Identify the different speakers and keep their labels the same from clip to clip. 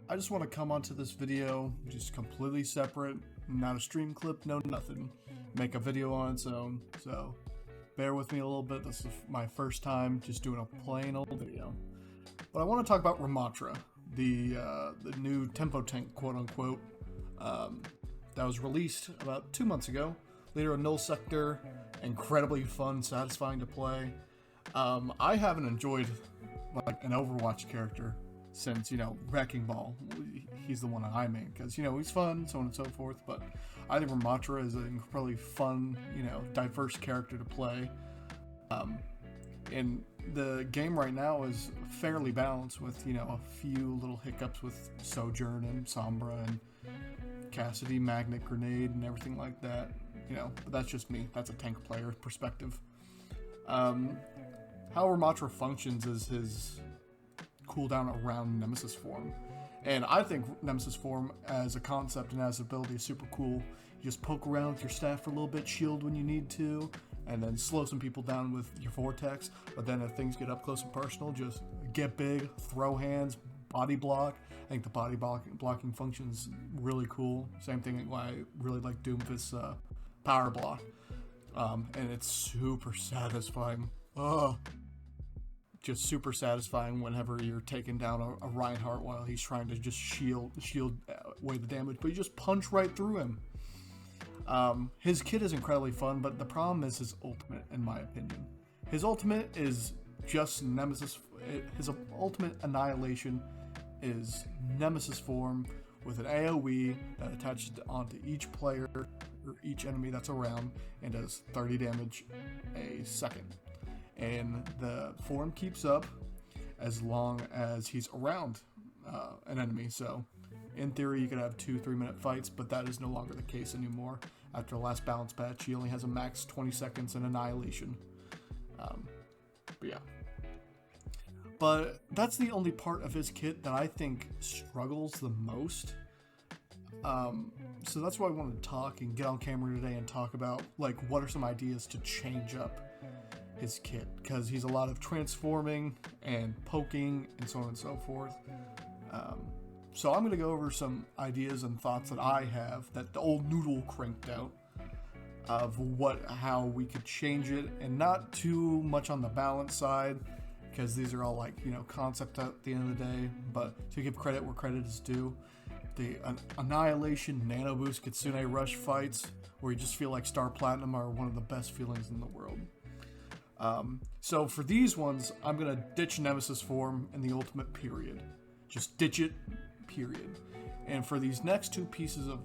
Speaker 1: I just want to come onto this video just completely separate, not a stream clip, no nothing. Make a video on its own, so bear with me a little bit. This is my first time just doing a plain old video. But I want to talk about Ramattra, the new tempo tank, quote unquote, that was released about 2 months ago. Leader of Null Sector, incredibly fun, satisfying to play. I haven't enjoyed like an Overwatch character since, Wrecking Ball. He's the one I main because, he's fun, so on and so forth. But I think Ramattra is an incredibly fun, diverse character to play. And the game right now is fairly balanced with, a few little hiccups with Sojourn and Sombra and Cassidy, Magnet Grenade, and everything like that. But that's just me. That's a tank player perspective. How Ramatra functions is his cooldown around Nemesis form. And I think Nemesis form as a concept and as an ability is super cool. You just poke around with your staff for a little bit, shield when you need to, and then slow some people down with your vortex. But then if things get up close and personal, just get big, throw hands, body block. I think the body blocking function is really cool. Same thing why I really like Doomfist's power block. And it's super satisfying. Just super satisfying whenever you're taking down a Reinhardt while he's trying to just shield away the damage, but you just punch right through him. His kit is incredibly fun, but the problem is his ultimate, in my opinion. His ultimate is just Nemesis. His ultimate annihilation is Nemesis form with an AoE that attaches onto each player or each enemy that's around and does 30 damage a second. And the form keeps up as long as he's around an enemy. So in theory you could have 2-3 minute fights, but that is no longer the case anymore. After the last balance patch, he only has a max 20 seconds in Annihilation. But yeah. But that's the only part of his kit that I think struggles the most. So that's why I wanted to talk and get on camera today and talk about like what are some ideas to change up his kit, because he's a lot of transforming and poking and so on and so forth. So I'm going to go over some ideas and thoughts that I have that the old noodle cranked out of how we could change it, and not too much on the balance side, because these are all like, concept at the end of the day, but to give credit where credit is due. The Annihilation, Nano Boost, Kitsune Rush fights, where you just feel like Star Platinum, are one of the best feelings in the world. So for these ones, I'm going to ditch Nemesis form in the ultimate, period. Just ditch it, period. And for these next two pieces of,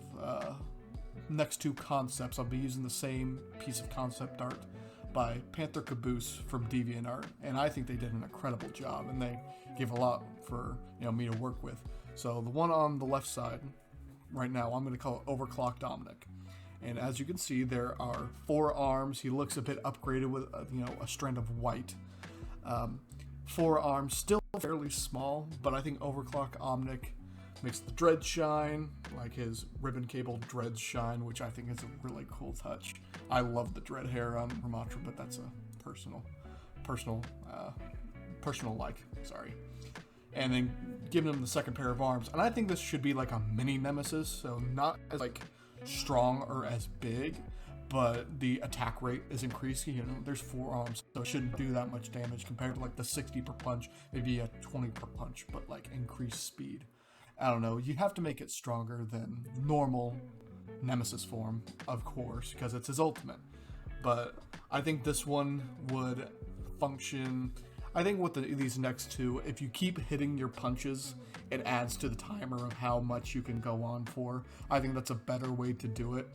Speaker 1: next two concepts, I'll be using the same piece of concept art by Panther Caboose from DeviantArt. And I think they did an incredible job, and they gave a lot for, me to work with. So the one on the left side, right now, I'm going to call it Overclocked Omnic. And as you can see, there are 4 arms. He looks a bit upgraded with, a strand of white. 4 arms, still fairly small, but I think Overclock Omnic makes the dreads shine, like his ribbon cable dreads shine, which I think is a really cool touch. I love the dread hair on Ramattra, but that's a personal like, sorry. And then giving him the second pair of arms. And I think this should be like a mini Nemesis, so not as like strong or as big, but the attack rate is increasing. There's 4 arms, so it shouldn't do that much damage compared to like the 60 per punch, maybe a 20 per punch, but like increased speed. I don't know, you have to make it stronger than normal Nemesis form, of course, because it's his ultimate. But I think this one would function. I think with these next two, if you keep hitting your punches, it adds to the timer of how much you can go on for. I think that's a better way to do it.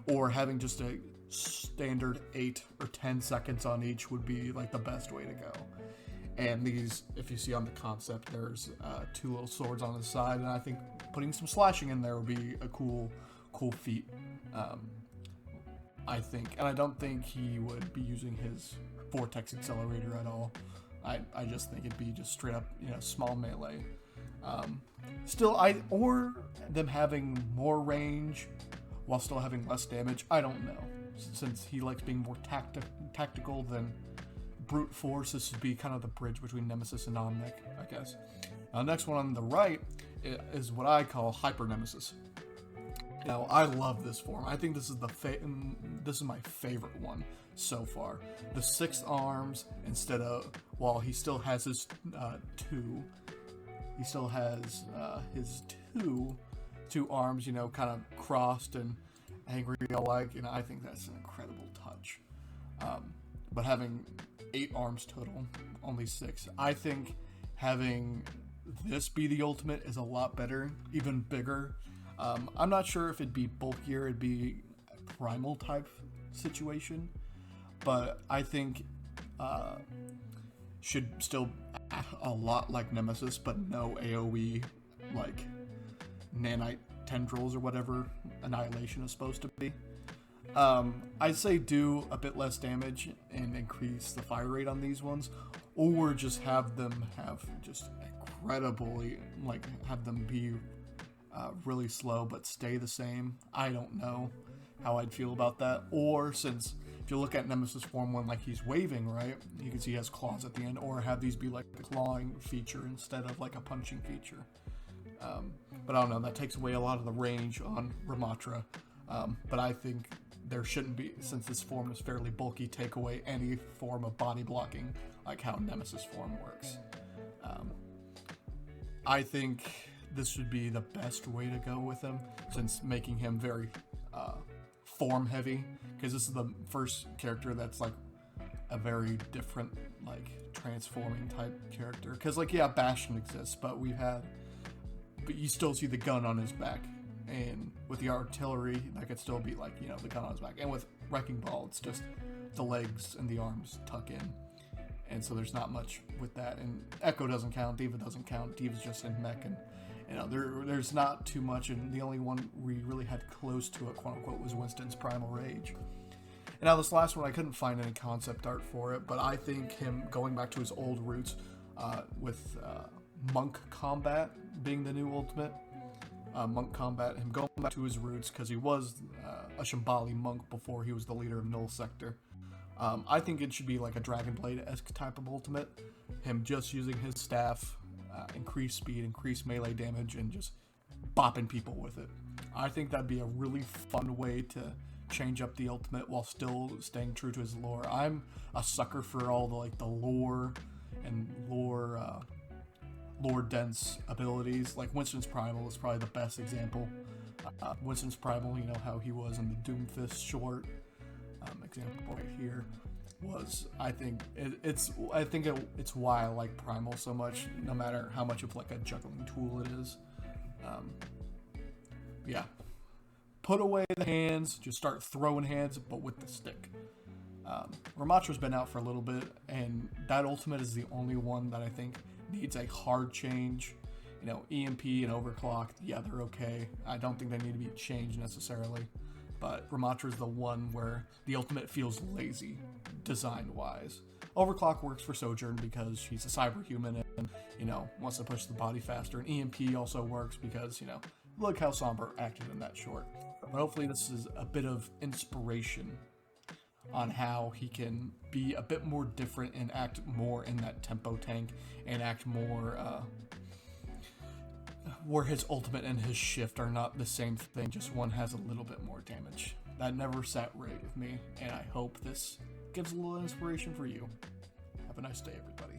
Speaker 1: Or having just a standard 8 or 10 seconds on each would be like the best way to go. And these, if you see on the concept, there's 2 little swords on the side, and I think putting some slashing in there would be a cool feat. I think, and I don't think he would be using his Vortex Accelerator at all. I just think it'd be just straight up, small melee. Or them having more range while still having less damage. I don't know, since he likes being more tactical than brute force. This would be kind of the bridge between Nemesis and Omnic, I guess. Next one on the right is what I call Hyper Nemesis. Now, I love this form. I think this is this is my favorite one so far. The 6 arms instead of, while he still has his 2. He still has his two arms, you know, kind of crossed and angry alike, and I think that's an incredible touch. But having 8 arms total, only 6, I think having this be the ultimate is a lot better, even bigger. I'm not sure if it'd be bulkier, it'd be a primal type situation, but I think should still act a lot like Nemesis, but no AoE like nanite tendrils or whatever Annihilation is supposed to be. I'd say do a bit less damage and increase the fire rate on these ones, or just have them have just incredibly, like, have them be really slow but stay the same. I don't know how I'd feel about that. Or, since if you look at Nemesis Form 1, like, he's waving, right? You can see he has claws at the end, or have these be like a clawing feature instead of like a punching feature. But I don't know, that takes away a lot of the range on Ramatra. But I think there shouldn't be, since this form is fairly bulky, take away any form of body blocking like how Nemesis Form works. I think this would be the best way to go with him, since making him very form heavy, because this is the first character that's like a very different, like, transforming type character. Because, like, yeah, Bastion exists, but you still see the gun on his back, and with the artillery that could still be, like, you know, the gun on his back, and with Wrecking Ball it's just the legs and the arms tuck in, and so there's not much with that. And Echo doesn't count, Diva doesn't count, Diva's just in mech, and you know, there's not too much, and the only one we really had close to it, quote unquote, was Winston's Primal Rage. And now this last one, I couldn't find any concept art for it, but I think him going back to his old roots with Monk Combat being the new ultimate. Monk Combat, him going back to his roots, because he was a Shambali monk before he was the leader of Null Sector. I think it should be like a Dragon Blade-esque type of ultimate. Him just using his staff, increase speed, increase melee damage, and just bopping people with it. I think that'd be a really fun way to change up the ultimate while still staying true to his lore. I'm a sucker for all the, like, the lore and lore dense abilities. Like Winston's Primal is probably the best example. Winston's Primal, you know how he was in the Doomfist short, example right here, was, I think it's why I like Primal so much, no matter how much of like a juggling tool it is. Yeah, put away the hands, just start throwing hands, but with the stick. Ramatra's been out for a little bit, and that ultimate is the only one that I think needs a hard change. You know, EMP and Overclock, yeah, they're okay. I don't think they need to be changed necessarily. But Ramatra is the one where the ultimate feels lazy, design-wise. Overclock works for Sojourn because she's a cyberhuman and, you know, wants to push the body faster. And EMP also works because, you know, look how Somber acted in that short. But hopefully this is a bit of inspiration on how he can be a bit more different and act more in that tempo tank and act more where his ultimate and his shift are not the same thing, just one has a little bit more damage. That never sat right with me, and I hope this gives a little inspiration for you. Have a nice day, everybody.